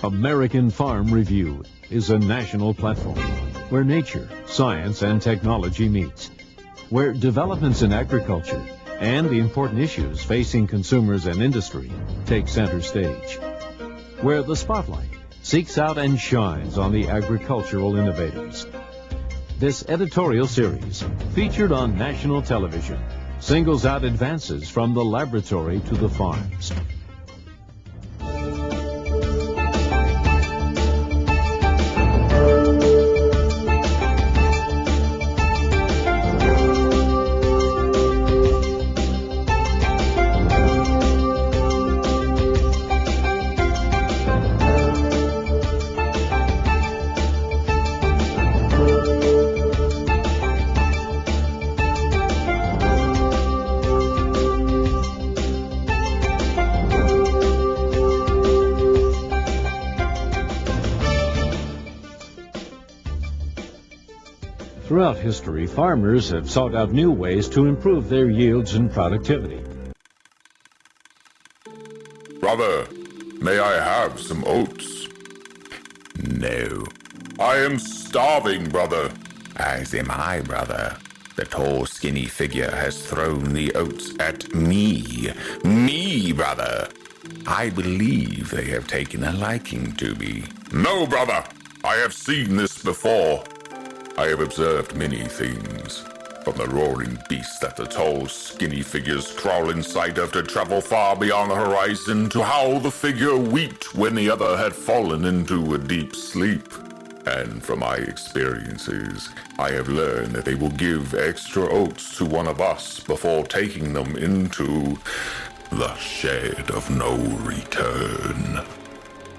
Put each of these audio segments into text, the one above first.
American Farm Review is a national platform where nature, science, and technology meets, where developments in agriculture and the important issues facing consumers and industry take center stage, where the spotlight seeks out and shines on the agricultural innovators. This editorial series, featured on national television, singles out advances from the laboratory to the farms. Throughout history, farmers have sought out new ways to improve their yields and productivity. Brother, may I have some oats? No. I am starving, brother. As am I, brother. The tall, skinny figure has thrown the oats at me. Me, brother. I believe they have taken a liking to me. No, brother. I have seen this before. I have observed many things, from the roaring beast that the tall, skinny figures crawl inside of to travel far beyond the horizon, to how the figure wept when the other had fallen into a deep sleep. And from my experiences, I have learned that they will give extra oats to one of us before taking them into the shed of no return.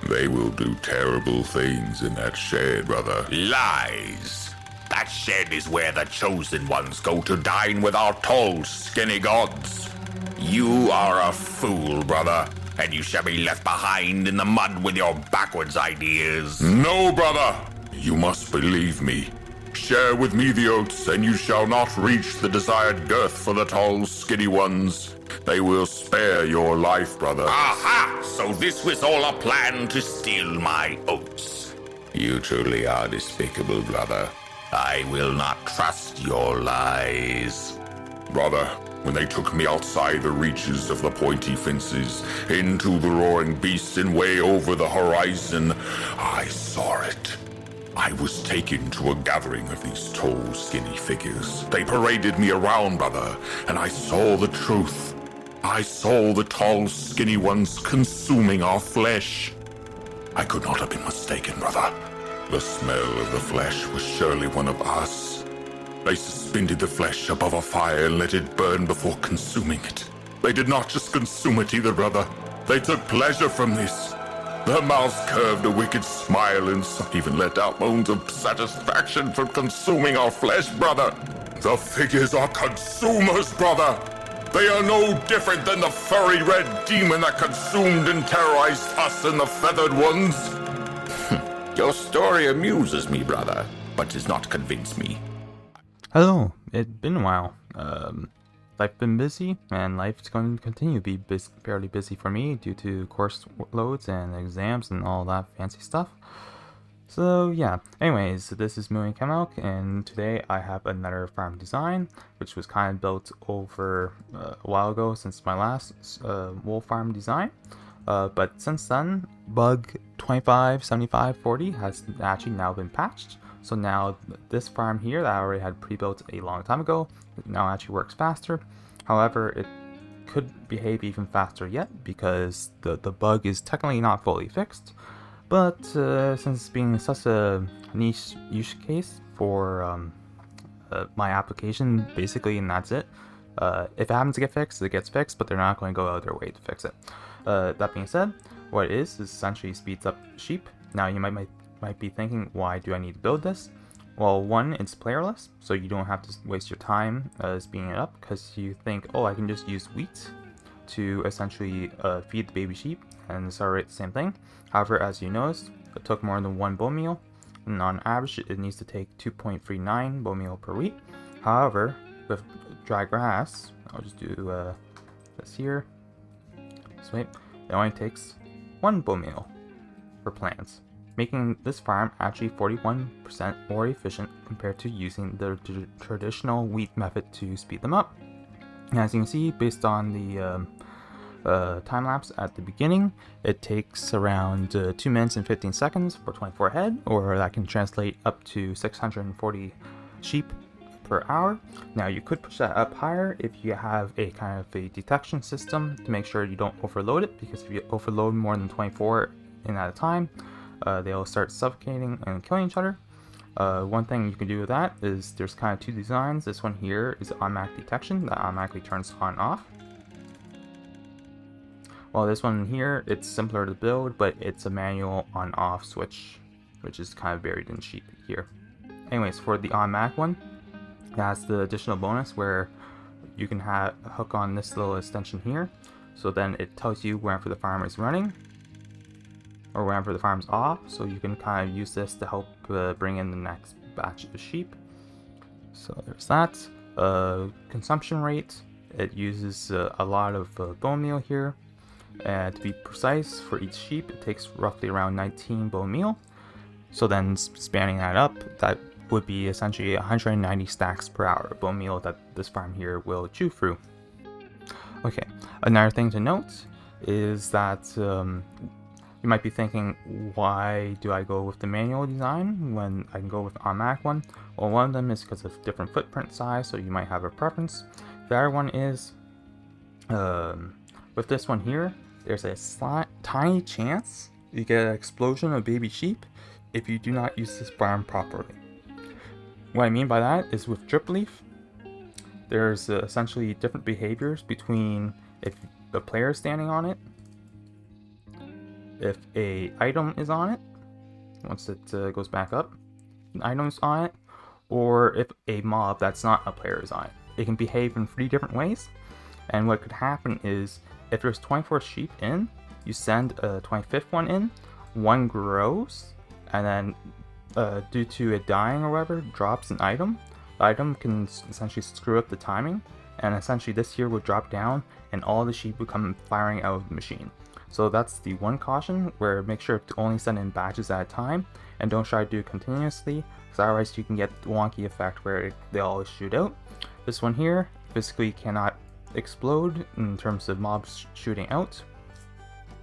They will do terrible things in that shed, brother. Lies! That shed is where the chosen ones go to dine with our tall, skinny gods. You are a fool, brother, and you shall be left behind in the mud with your backwards ideas. No, brother! You must believe me. Share with me the oats, and you shall not reach the desired girth for the tall, skinny ones. They will spare your life, brother. Aha! So this was all a plan to steal my oats. You truly are despicable, brother. I will not trust your lies. Brother, when they took me outside the reaches of the pointy fences, into the roaring beast and way over the horizon, I saw it. I was taken to a gathering of these tall, skinny figures. They paraded me around, brother, and I saw the truth. I saw the tall, skinny ones consuming our flesh. I could not have been mistaken, brother. The smell of the flesh was surely one of us. They suspended the flesh above a fire and let it burn before consuming it. They did not just consume it either, brother. They took pleasure from this. Their mouths curved a wicked smile, and some even let out moans of satisfaction from consuming our flesh, brother. The figures are consumers, brother. They are no different than the furry red demon that consumed and terrorized us and the feathered ones. Your story amuses me, brother, but does not convince me. Hello, it's been a while. I've been busy, and life's going to continue to be fairly busy for me due to course loads and exams and all that fancy stuff. So yeah, anyways, this is Moon Kamalk, and today I have another farm design, which was kind of built over a while ago since my last wool farm design. But since then, bug 257540 has actually now been patched. So now this farm here that I already had pre-built a long time ago now actually works faster. However, it could behave even faster yet because the bug is technically not fully fixed. But since it's being such a niche use case for my application, basically, and that's it. If it happens to get fixed, it gets fixed, but they're not going to go out of their way to fix it. That being said, what it is essentially speeds up sheep. Now you might be thinking, why do I need to build this? Well, one, it's playerless, so you don't have to waste your time speeding it up, because you think, oh, I can just use wheat to essentially feed the baby sheep and accelerate the same thing. However, as you noticed, it took more than one bone meal, and on average it needs to take 2.39 bone meal per week. However, with dry grass, I'll just do this here. So wait, it only takes one bone meal for plants, making this farm actually 41% more efficient compared to using the traditional wheat method to speed them up. And as you can see, based on the time lapse at the beginning, it takes around 2 minutes and 15 seconds for 24 head, or that can translate up to 640 sheep per hour. Now you could push that up higher if you have a kind of a detection system to make sure you don't overload it, because if you overload more than 24 in at a time, they'll start suffocating and killing each other. One thing you can do with that is there's kind of two designs. This one here is automatic detection that automatically turns on off. While this one here, it's simpler to build, but it's a manual on-off switch, which is kind of buried in sheep here. Anyways, for the automatic one, it has the additional bonus where you can hook on this little extension here, so then it tells you whenever the farm is running or whenever the farm's off, so you can kind of use this to help bring in the next batch of sheep. So there's that. Consumption rate, it uses a lot of bone meal here. To be precise, for each sheep, it takes roughly around 19 bone meal. So then spanning that up, that would be essentially 190 stacks per hour of bone meal that this farm here will chew through. Okay, another thing to note is that you might be thinking, why do I go with the manual design when I can go with the automatic one? Well, one of them is because of different footprint size, so you might have a preference. The other one is, with this one here, there's a tiny chance you get an explosion of baby sheep if you do not use this farm properly. What I mean by that is with drip leaf, there's essentially different behaviors between if the player is standing on it, if a item is on it, once it goes back up, an item's on it, or if a mob that's not a player is on it. It can behave in 3 different ways, and what could happen is if there's 24 sheep in, you send a 25th one in, one grows, and then due to it dying or whatever, drops an item. The item can essentially screw up the timing, and essentially this here would drop down and all the sheep would come firing out of the machine. So that's the one caution, where make sure to only send in batches at a time and don't try to do it continuously, because otherwise you can get the wonky effect where they all shoot out. This one here physically cannot explode in terms of mobs shooting out.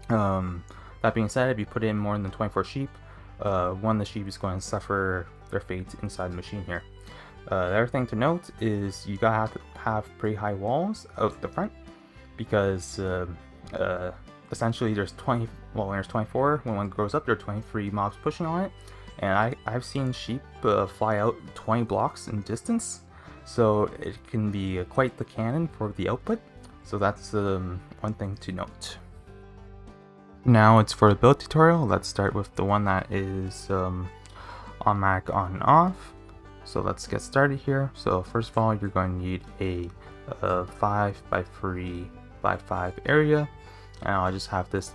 That being said, if you put in more than 24 sheep, one of the sheep is going to suffer their fate inside the machine here. The other thing to note is you gotta have to have pretty high walls out the front, because essentially there's 20, well, when there's 24, when one grows up there are 23 mobs pushing on it, and I've seen sheep fly out 20 blocks in distance, so it can be quite the cannon for the output. So that's one thing to note. Now it's for the build tutorial. Let's start with the one that is automatic on and off. So let's get started here. So first of all, you're going to need a 5x3 by 5 area, and I'll just have this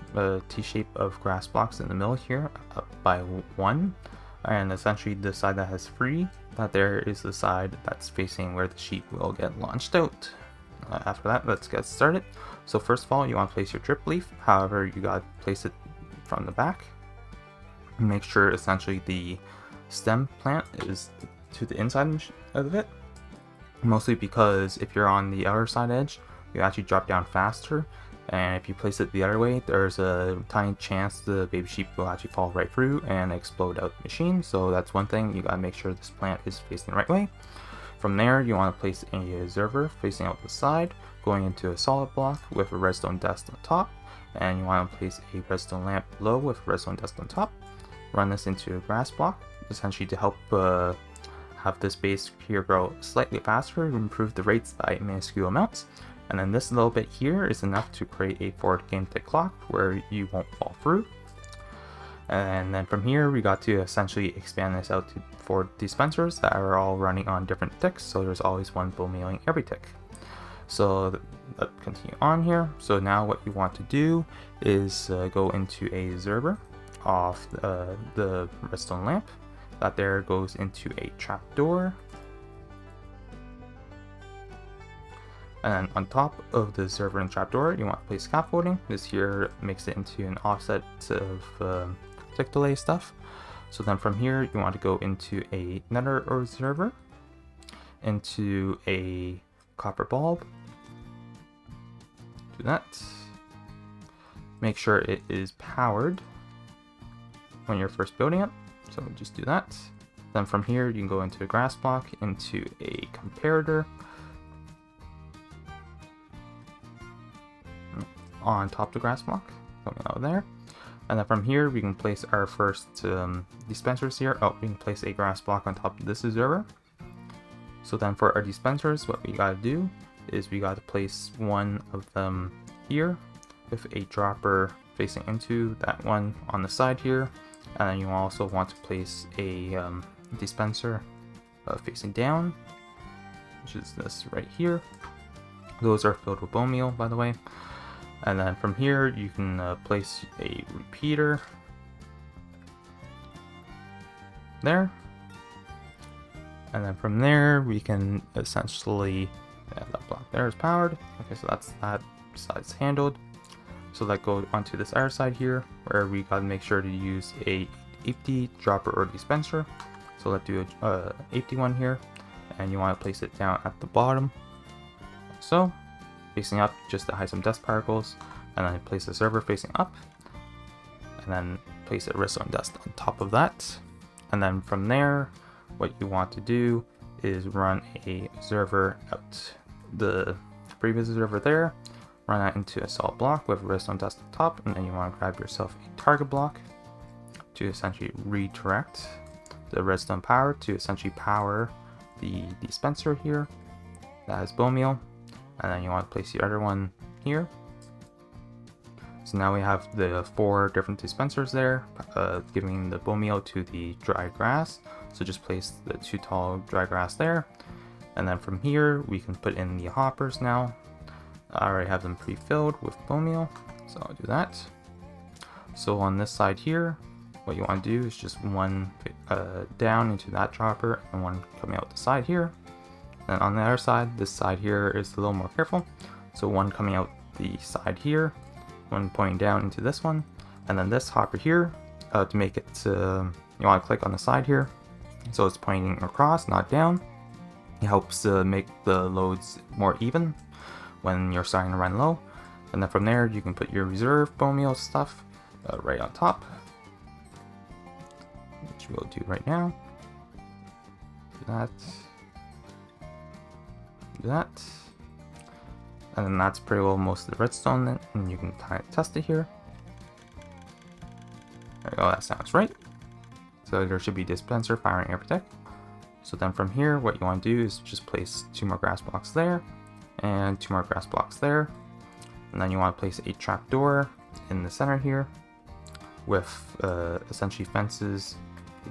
T-shape of grass blocks in the middle here, up by 1, and essentially the side that has 3, that there is the side that's facing where the sheep will get launched out. After that, let's get started. So first of all, you want to place your drip leaf. However, you got to place it from the back. Make sure essentially the stem plant is to the inside of it, mostly because if you're on the outer side edge, you actually drop down faster, and if you place it the other way, there's a tiny chance the baby sheep will actually fall right through and explode out the machine. So that's one thing, you gotta make sure this plant is facing the right way. From there, you want to place a observer facing out the side, going into a solid block with a redstone desk on top, and you want to place a redstone lamp below with a redstone desk on top. Run this into a grass block, essentially to help have this base here grow slightly faster, improve the rates by minuscule amounts. And then this little bit here is enough to create a forward game tick clock where you won't fall through. And then from here, we got to essentially expand this out to 4 dispensers that are all running on different ticks, so there's always one bonemealing every tick. So let's continue on here. So now what you want to do is go into a observer off the redstone lamp. That there goes into a trapdoor. And then on top of the observer and trapdoor, you want to place scaffolding. This here makes it into an offset of tick delay stuff. So then from here, you want to go into another observer, into a copper bulb. Do that. Make sure it is powered when you're first building it. So just do that. Then from here, you can go into a grass block, into a comparator. On top of the grass block, coming out there. And then from here, we can place our first dispensers here. Oh, we can place a grass block on top of this observer. So then for our dispensers, what we gotta do is we gotta place one of them here with a dropper facing into that one on the side here. And then you also want to place a dispenser facing down, which is this right here. Those are filled with bone meal, by the way. And then from here, you can place a repeater there. And then from there, we can essentially, yeah, that block there is powered. Okay, so that's that side's handled. So that goes onto this other side here, where we gotta make sure to use a empty dropper or dispenser. So let's do a empty one here, and you want to place it down at the bottom, like so, facing up, just to hide some dust particles. And then place the server facing up, and then place a redstone dust on top of that. And then from there, what you want to do is run a observer out the previous observer there, run that into a solid block with redstone dust on top, and then you want to grab yourself a target block to essentially redirect the redstone power to essentially power the dispenser here that has bone meal. And then you want to place the other one here. So now we have the 4 different dispensers there, giving the bone meal to the dry grass. So just place the 2 tall dry grass there. And then from here, we can put in the hoppers now. I already have them pre-filled with bone meal, so I'll do that. So on this side here, what you want to do is just one down into that dropper and one coming out the side here. And on the other side, this side here is a little more careful. So one coming out the side here, one pointing down into this one, and then this hopper here, to make it, you want to click on the side here, so it's pointing across, not down. It helps make the loads more even when you're starting to run low. And then from there, you can put your reserve bone meal stuff right on top, which we'll do right now. Do that. Do that. And then that's pretty well most of the redstone then, and you can kind of test it here. There we go, that sounds right. So there should be dispenser, fire, and air protect. So then from here, what you want to do is just place 2 more grass blocks there, and 2 more grass blocks there. And then you want to place a trap door in the center here, with essentially fences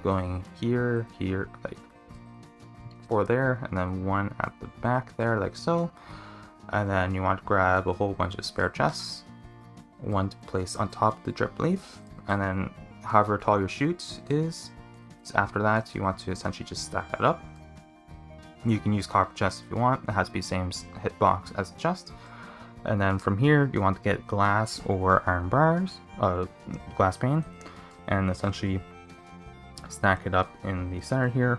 going here, here, like 4 there, and then 1 at the back there, like so. And then you want to grab a whole bunch of spare chests, 1 to place on top of the drip leaf, and then however tall your chute is. So after that, you want to essentially just stack that up. You can use copper chests if you want. It has to be the same hitbox as the chest. And then from here, you want to get glass or iron bars, glass pane, and essentially stack it up in the center here.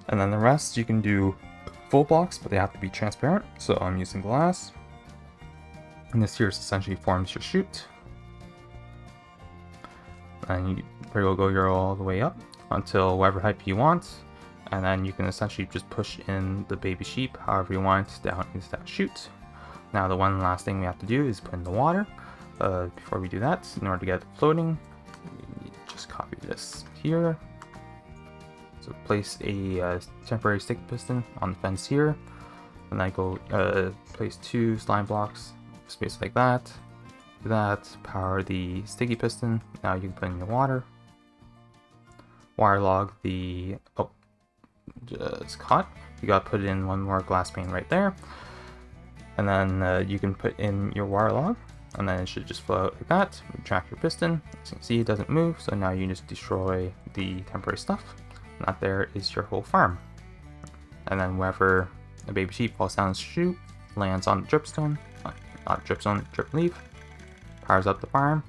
And then the rest you can do full blocks, but they have to be transparent. So I'm using glass. And this here essentially forms your chute. And you pretty well go all the way up until whatever height you want. And then you can essentially just push in the baby sheep however you want down into that chute. Now the one last thing we have to do is put in the water. Before we do that, in order to get it floating, we just copy this here. So place a temporary sticky piston on the fence here, and then go place 2 slime blocks, space like that. Do that, power the sticky piston. Now you can put in your water. Wire log the, oh, just caught. You gotta put in 1 more glass pane right there. And then you can put in your wire log, and then it should just flow out like that. Retract your piston. As you can see, it doesn't move, so now you just destroy the temporary stuff. And that there is your whole farm. And then wherever a baby sheep falls down the chute, lands on the dripstone, not dripstone, drip leaf, powers up the farm.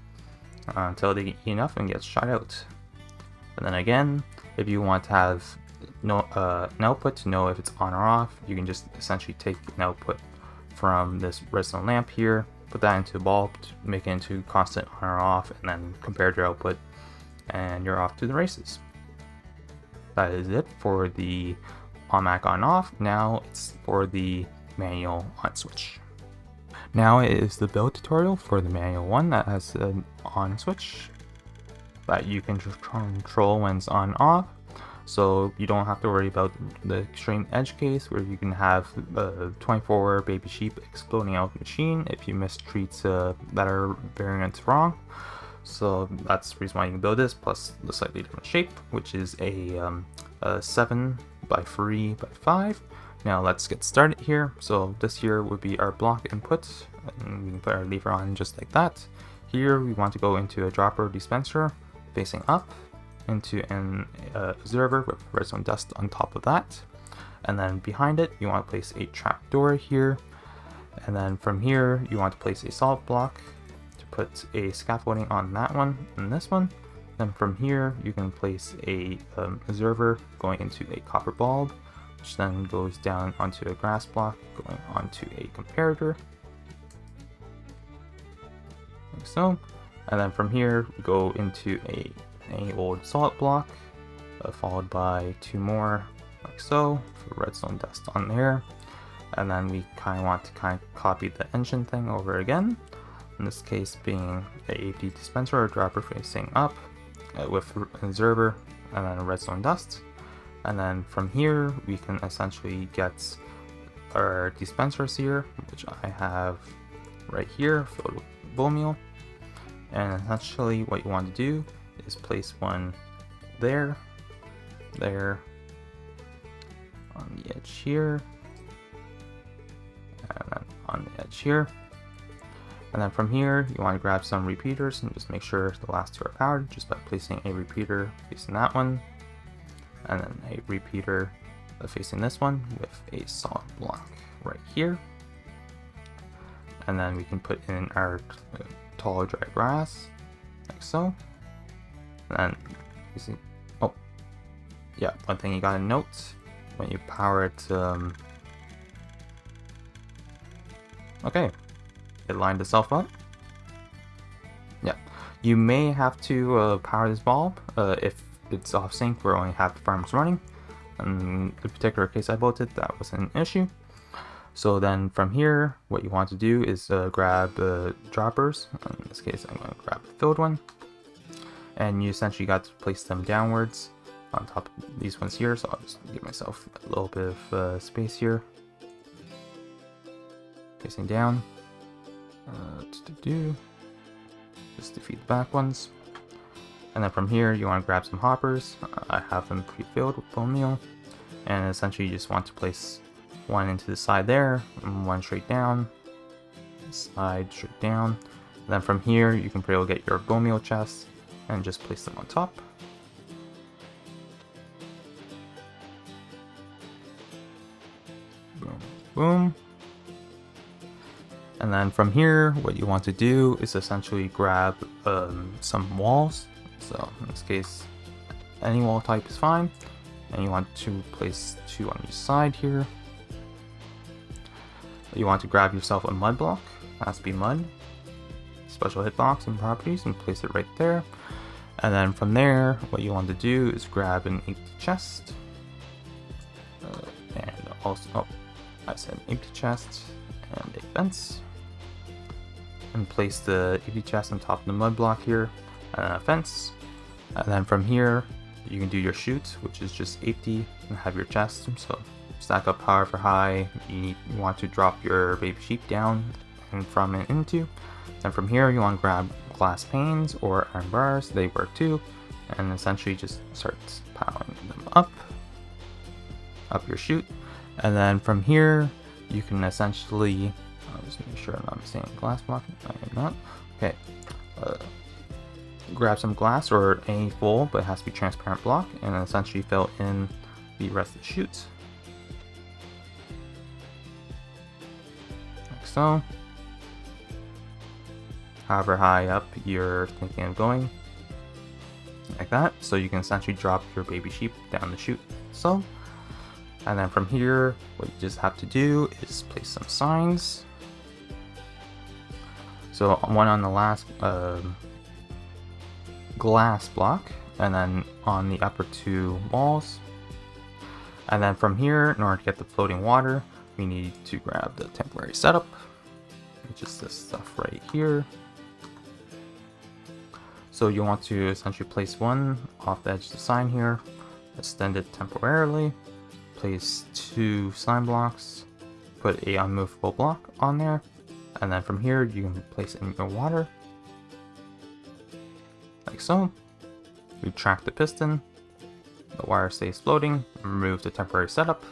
until they eat enough and get shot out. And then again, if you want to have an output to know if it's on or off, you can just essentially take an output from this redstone lamp here, put that into a bulb, make it into constant on or off, and then compare your output, and you're off to the races. That is it for the automatic on off. Now it's for the manual on switch. Now it is the build tutorial for the manual one that has an on switch that you can just control when it's on off. So you don't have to worry about the extreme edge case where you can have 24 baby sheep exploding out of the machine if you mistreat that are variants wrong. So that's the reason why you can build this, plus the slightly different shape, which is a 7 by 3 by 5. Now let's get started here. So this here would be our block input, and we can put our lever on just like that. Here we want to go into a dropper dispenser facing up, into an observer with redstone dust on top of that, and then behind it you want to place a trap door here, and then from here you want to place a solid block to put a scaffolding on that one and this one. Then from here you can place a observer going into a copper bulb, which then goes down onto a grass block going onto a comparator, like so. And then from here we go into a old solid block, followed by 2 more like so for redstone dust on there. And then we kind of want to copy the engine thing over again, in this case being a AD dispenser or dropper facing up with an observer and then a redstone dust. And then from here we can essentially get our dispensers here, which I have right here filled with bonemeal. And essentially what you want to do is place one there, on the edge here, and then on the edge here. And then from here you want to grab some repeaters and just make sure the last 2 are powered just by placing a repeater facing that one, and then a repeater facing this one with a solid block right here. And then we can put in our tall dry grass like so. And then you see, oh yeah, one thing you gotta note when you power it, okay, it lined itself up. Yeah, you may have to power this bulb if it's off sync where only half the farm is running. In the particular case I built it, that wasn't an issue. So then from here, what you want to do is grab droppers. In this case, I'm going to grab a filled one. And you essentially got to place them downwards on top of these ones here. So I'll just give myself a little bit of space here. Facing down. Just to feed the back ones. And then from here, you want to grab some hoppers. I have them pre-filled with bonemeal. And essentially you just want to place one into the side there, and one straight down, slide straight down. And then from here you can pretty well get your bonemeal chests and just place them on top. Boom, boom. And then from here what you want to do is essentially grab some walls. So in this case any wall type is fine, and you want to place 2 on each side here. You want to grab yourself a mud block, it has to be mud, special hitbox and properties, and place it right there. And then from there, what you want to do is grab an empty chest, and also, oh, I said empty chest and a fence, and place the empty chest on top of the mud block here, and a fence. And then from here, you can do your chute, which is just empty, and have your chest. So stack up however high you want to drop your baby sheep down and from and into. And from here you want to grab glass panes or iron bars, they work too, and essentially just start piling them up your chute. And then from here you can essentially, I'll just make sure I'm not missing a glass block. I am not. Okay, grab some glass or any full, but it has to be transparent block, and essentially fill in the rest of the chutes. Like so. however high up you're thinking of going, like that. So you can essentially drop your baby sheep down the chute. So, and then from here, what you just have to do is place some signs. So one on the last glass block, and then on the upper 2 walls. And then from here, in order to get the floating water, we need to grab the temporary setup, which is this stuff right here. So you want to essentially place one off the edge of the sign here, extend it temporarily, place 2 sign blocks, put a unmovable block on there, and then from here you can place in your water, like so. Retract the piston, the wire stays floating, remove the temporary setup,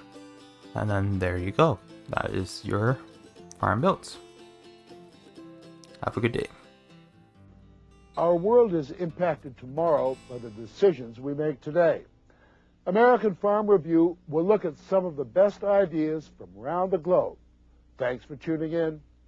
and then there you go. That is your farm built. Have a good day. Our world is impacted tomorrow by the decisions we make today. American Farm Review will look at some of the best ideas from around the globe. Thanks for tuning in.